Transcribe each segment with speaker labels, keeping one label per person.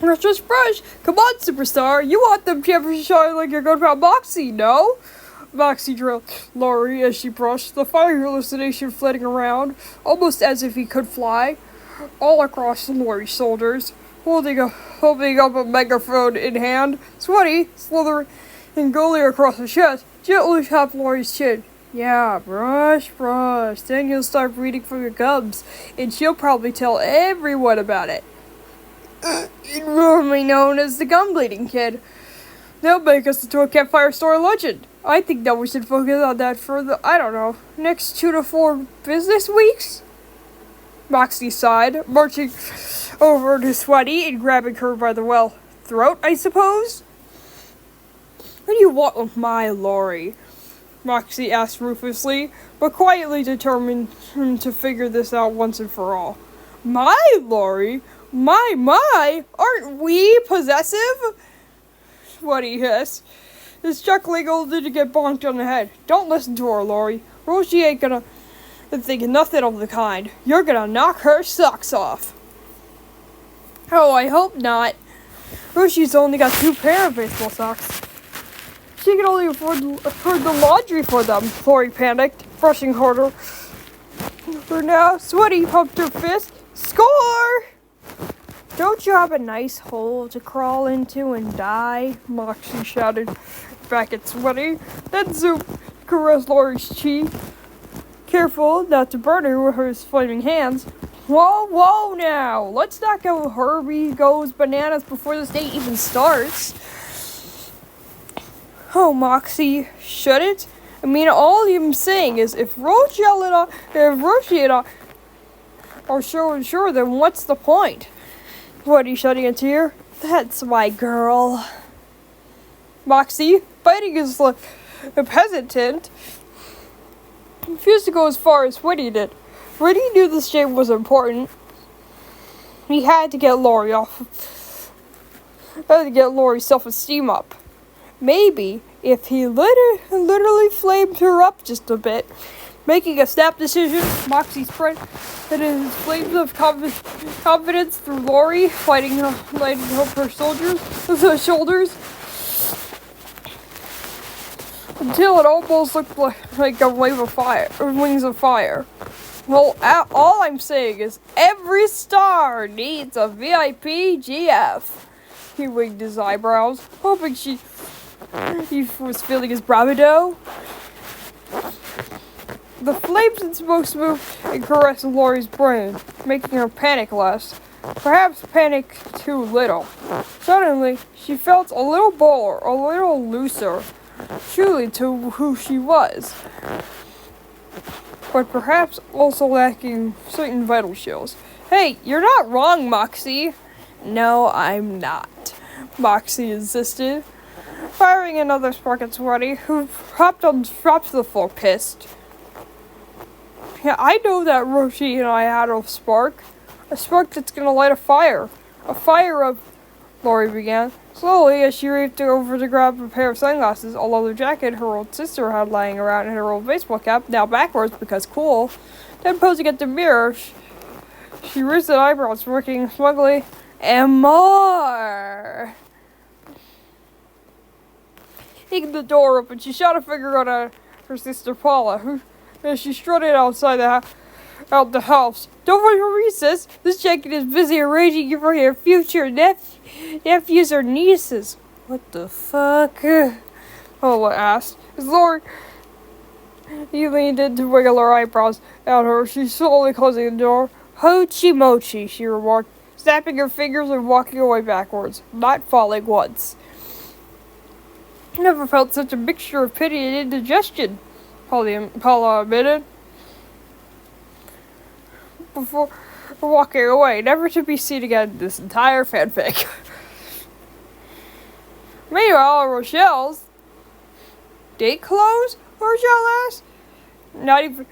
Speaker 1: That's just fresh. Come on, superstar. You want them cameras to shine like your good friend Moxie, no? Moxie drilled Lori as she brushed the fire hallucination flitting around, almost as if he could fly, all across Lori's shoulders, holding up a megaphone in hand. Sweaty, slithering Goalie across the chest, gently tapped Lori's chin. Yeah, brush. Then you'll start breathing from your gums, and she'll probably tell everyone about it. Normally known as the gum bleeding kid. They'll make us into a campfire story legend. I think that we should focus on that for the, next 2 to 4 business weeks? Moxie sighed, marching over to Sweaty and grabbing her by the throat, I suppose? What do you want with my Lori? Moxie asked ruthlessly, but quietly determined to figure this out once and for all. My Lori? My, aren't we possessive? Sweaty hissed. His chuckling only to get bonked on the head. Don't listen to her, Lori. Roshi ain't gonna think nothing of the kind. You're gonna knock her socks off. Oh, I hope not. Roshi's only got 2 pair of baseball socks. She can only afford the laundry for them, Lori panicked, brushing harder. For now, Sweaty pumped her fist. Score! Don't you have a nice hole to crawl into and die? Moxie shouted back at Sweaty. Then Zoop caressed Lori's cheek. Careful not to burn her with his flaming hands. Whoa now! Let's not go Herbie goes bananas before this day even starts. Oh, Moxie, should it? I mean, all I'm saying is if Roshi and I are sure, then what's the point? What, are you shedding a tear? That's my girl. Moxie, biting his lip, hesitant, refused to go as far as Whitty did. Whitty knew this game was important. He had to get Lori's self-esteem up. Maybe if he literally flamed her up just a bit, making a snap decision, Moxie spread his flames of confidence through Lori, lighting up her shoulders, until it almost looked like a wave of fire, or wings of fire. Well, all I'm saying is every star needs a VIP GF. He winked his eyebrows, hoping he was feeling his bravado. The flames and smoke moved and caressed Lori's brain, making her panic less. Perhaps panic too little. Suddenly, she felt a little bolder, a little looser, truly to who she was. But perhaps also lacking certain vital shields. Hey, you're not wrong, Moxie. No, I'm not, Moxie insisted, firing another spark at Sweaty, who dropped to the floor, pissed. Yeah, I know that Roshi and I had a spark that's gonna light a fire. Lori began, slowly as she reached over to grab a pair of sunglasses, a leather jacket her old sister had lying around, and her old baseball cap, now backwards because cool. Then posing at the mirror, she raised her eyebrows, working smugly, and more. Kicking the door open, she shot a finger at her sister Paula, who, as she strutted outside out the house. Don't worry, sis. This jacket is busy arranging for your future nephews or nieces. What the fuck? Paula asked. As Lori leaned in to wiggle her eyebrows at her, she slowly closing the door. Hochi mochi, she remarked, snapping her fingers and walking away backwards, not falling once. Never felt such a mixture of pity and indigestion, Paula admitted, before walking away, never to be seen again in this entire fanfic. Meanwhile, Rochelle's date clothes? Rochelle asked. Not even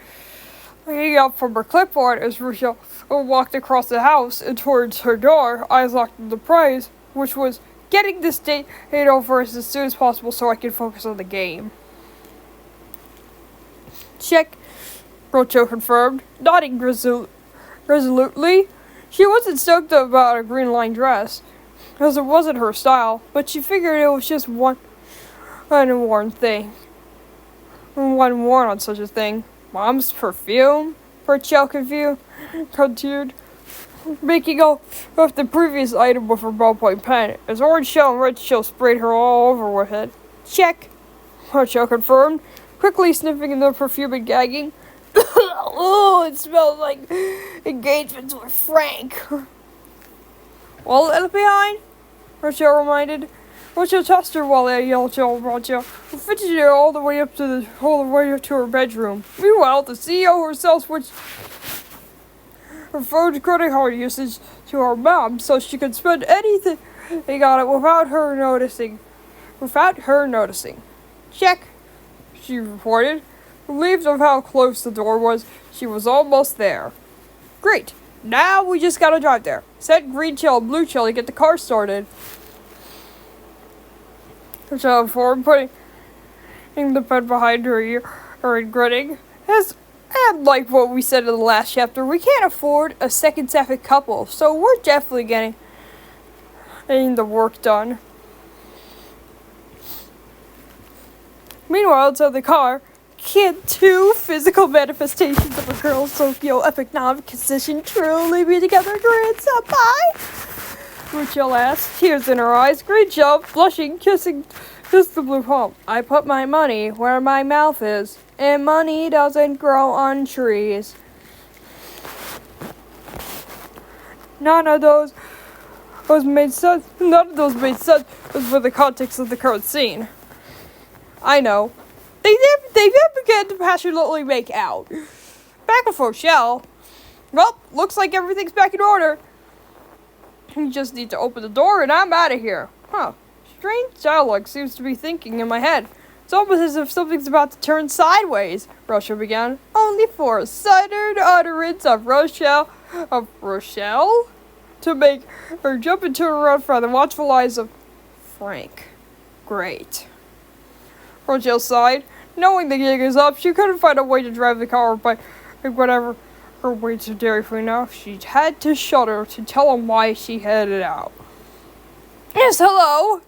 Speaker 1: looking up from her clipboard as Rochelle walked across the house and towards her door, eyes locked on the prize, which was getting this date over as soon as possible so I can focus on the game. Check, Rocho confirmed, nodding resolutely. She wasn't stoked about a green line dress, because it wasn't her style, but she figured it was just one unworn thing. One worn on such a thing. Mom's perfume? Rachel continued, making off the previous item with her ballpoint pen, as orange shell and red shell sprayed her all over with it. Check, Rachel confirmed, quickly sniffing the perfume and gagging. Oh, it smells like engagements with Frank. Well, left behind, Rachel reminded. Rachel tossed her while they yelled to Rachel, who fidgeted her all the way up to her bedroom. Meanwhile, the CEO herself switched her phone credit card usage to her mom so she could spend anything on it without her noticing. Check, she reported. Relieved of how close the door was, she was almost there. Great. Now we just gotta drive there. Set green shell and blue shell to get the car started. Rachel informed, putting the pen behind her ear and grinning. And like what we said in the last chapter, we can't afford a second sapphic couple, so we're definitely getting the work done. Meanwhile, inside the car, can two physical manifestations of a girl's socioeconomic condition truly be together during senpai? Rachel asked, tears in her eyes. Great job, blushing, kissed the blue palm. I put my money where my mouth is, and money doesn't grow on trees. None of those made sense for the context of the current scene. I know. They then began to passionately make out. Back with Rochelle. Well, looks like everything's back in order. You just need to open the door and I'm out of here. Huh. Strange dialogue seems to be thinking in my head. It's almost as if something's about to turn sideways, Rochelle began, only for a sudden utterance of Rochelle to make her jump and turn around from the watchful eyes of Frank. Great. Rochelle sighed. Knowing the gig is up, she couldn't find a way to drive the car by whatever her way to Dairy Queen. Now she had to shudder to tell him why she headed out. Yes, hello.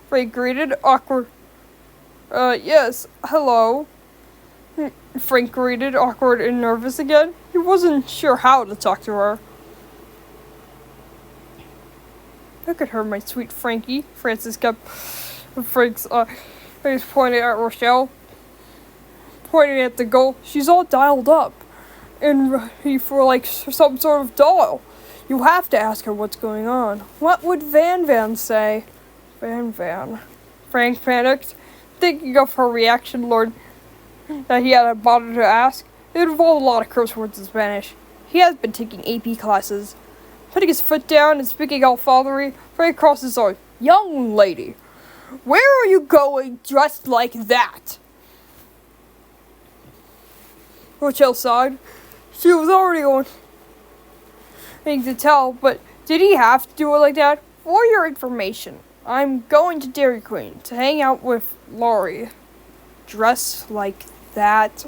Speaker 1: Frank greeted, awkward. Yes, hello. Frank greeted, awkward and nervous again. He wasn't sure how to talk to her. Look at her, my sweet Frankie. Francis kept Frank's face pointed at Rochelle. Pointing at the goal. She's all dialed up. And ready for like some sort of doll. You have to ask her what's going on. What would Van say? Van. Frank panicked, thinking of her reaction, Lord, that he hadn't bothered to ask. It involved a lot of curse words in Spanish. He has been taking AP classes. Putting his foot down and speaking all fatherly, Frank crossed his arms. Young lady, where are you going dressed like that? Rochelle sighed. She was already going to tell, but did he have to do it like that? For your information, I'm going to Dairy Queen to hang out with Laurie. Dressed like that?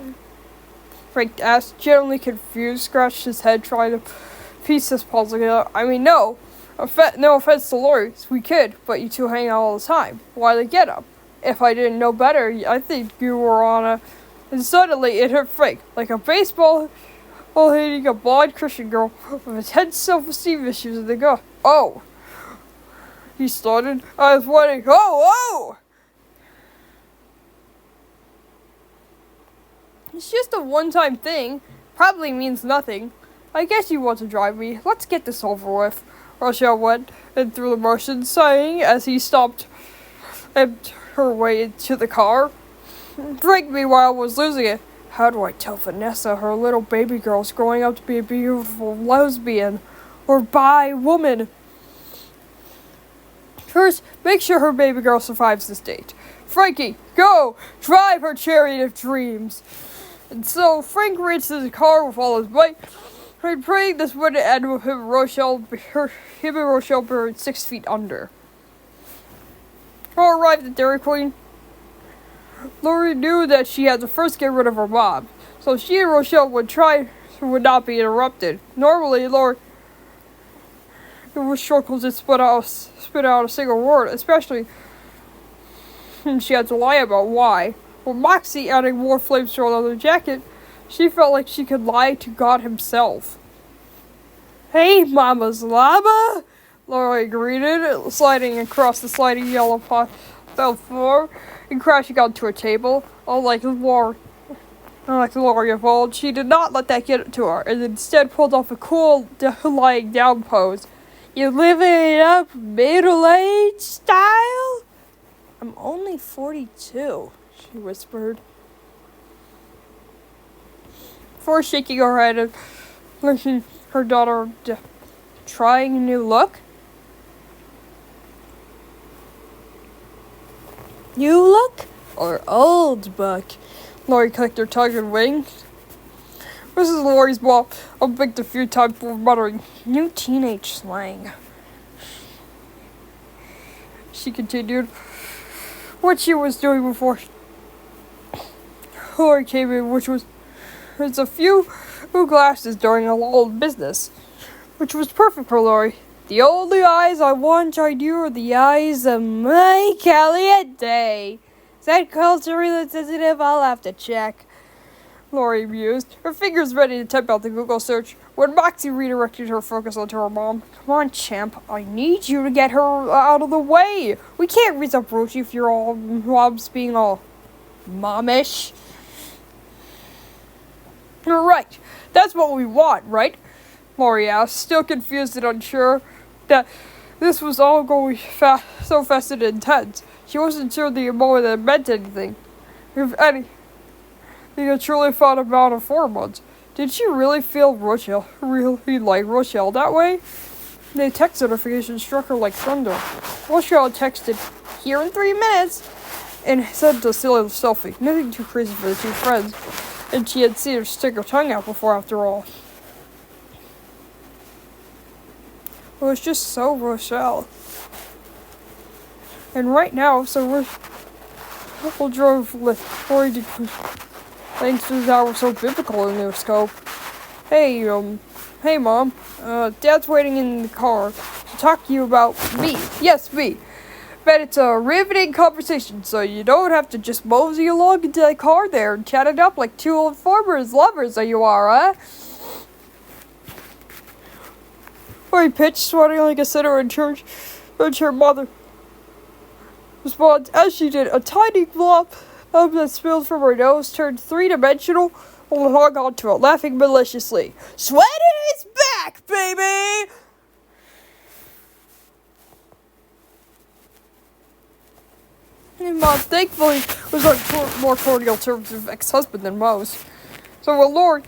Speaker 1: Frank asked, generally confused, scratched his head, trying to piece this puzzle together. I mean, no offense to Laurie, sweet kid, but you two hang out all the time. Why the get up? If I didn't know better, I think you were on a... And suddenly it hit Frank, like a baseball hitting a blonde Christian girl with intense self-esteem issues in the go. Oh, he started. I was wondering, oh! It's just a one-time thing. Probably means nothing. I guess you want to drive me. Let's get this over with. Rochelle went and through the motions, sighing as he stopped and her way into the car. Frank, meanwhile, was losing it. How do I tell Vanessa her little baby girl's growing up to be a beautiful lesbian or bi woman? First, make sure her baby girl survives this date. Frankie, go! Drive her chariot of dreams! And so, Frank reached his car with all his might, praying this would end with him and Rochelle buried 6 feet under. Car arrived at Dairy Queen. Laurie knew that she had to first get rid of her mom, so she and Rochelle would not be interrupted. Normally, Laurie It was struggled to spit out a single word, especially when she had to lie about why. With Moxie adding more flames to her leather jacket, she felt like she could lie to God himself. Hey, Mama's Llama! Lori greeted, sliding across the sliding yellow felt floor and crashing onto a table. Unlike Lori of old, she did not let that get to her, and instead pulled off a cool lying down pose. You living it up middle-aged style? I'm only 42, she whispered. Before shaking her head and looking her daughter trying a new look. New look or old book? Lori clicked her tongue and winked. Mrs. Lori's mom unblinked a few times before muttering, new teenage slang. She continued what she was doing before Lori came in, which was a few glasses during a lull of business, which was perfect for Lori. The only eyes I want on you are the eyes of my Caliente. Is that culturally sensitive? I'll have to check. Lori mused, her fingers ready to type out the Google search, when Moxie redirected her focus onto her mom. Come on, champ. I need you to get her out of the way. We can't raise up Roshi if you're all Rob's being all momish. You're right. That's what we want, right? Lori asked, still confused and unsure that this was all going so fast and intense. She wasn't sure the moment that meant anything. If anything, had truly thought about in 4 months. Did she really feel really like Rochelle that way? The text notification struck her like thunder. Rochelle texted, here in 3 minutes, and sent a silly selfie. Nothing too crazy for the two friends, and she had seen her stick her tongue out before after all. It was just so Rochelle. And right now, so we'll drove Lori to thanks to that were so biblical in their scope. Hey, Mom. Dad's waiting in the car to talk to you about me. Yes, me. Bet it's a riveting conversation, so you don't have to just mosey along into the car there and chat it up like two old farmers lovers that you are, huh? Lori pitched, sweating like a sinner in church, and her mother responds as she did. A tiny glop that spilled from her nose turned three-dimensional and hung onto it, laughing maliciously. Sweater is back, baby! And Mom, thankfully, was on more cordial terms with ex-husband than most. So when Lori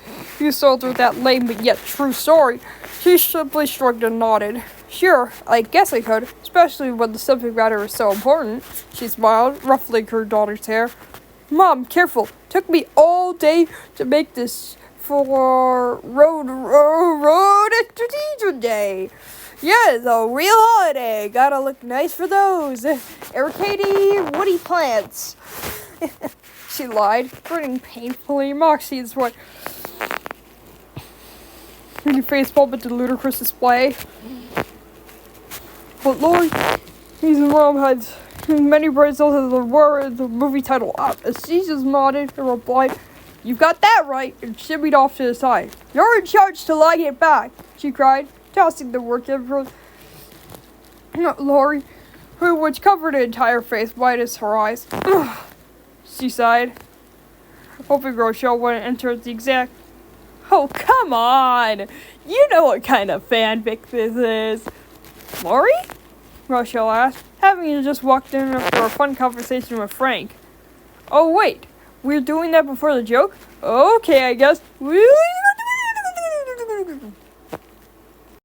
Speaker 1: told her that lame but yet true story, she simply shrugged and nodded. Sure, I guess I could, especially when the subject matter is so important. She smiled, ruffling her daughter's hair. Mom, careful. Took me all day to make this for Road Strategic Day. Yeah, the real holiday. Gotta look nice for those. Katie, woody plants. She lied, grinning painfully. Moxie's what? Her face palm into ludicrous display. But Lori, his mom had many brains of the word the movie title up. As she just nodded and replied, "You got that right," and shimmied off to the side. "You're in charge till I get back," she cried, tossing the work in front. Lori, which covered her entire face, white as her eyes. She sighed, hoping Rochelle wouldn't enter the exact. Oh, come on! You know what kind of fanfic this is. Lori? Rochelle asked, having just walked in after a fun conversation with Frank. Oh, wait. We're doing that before the joke? Okay, I guess. Will you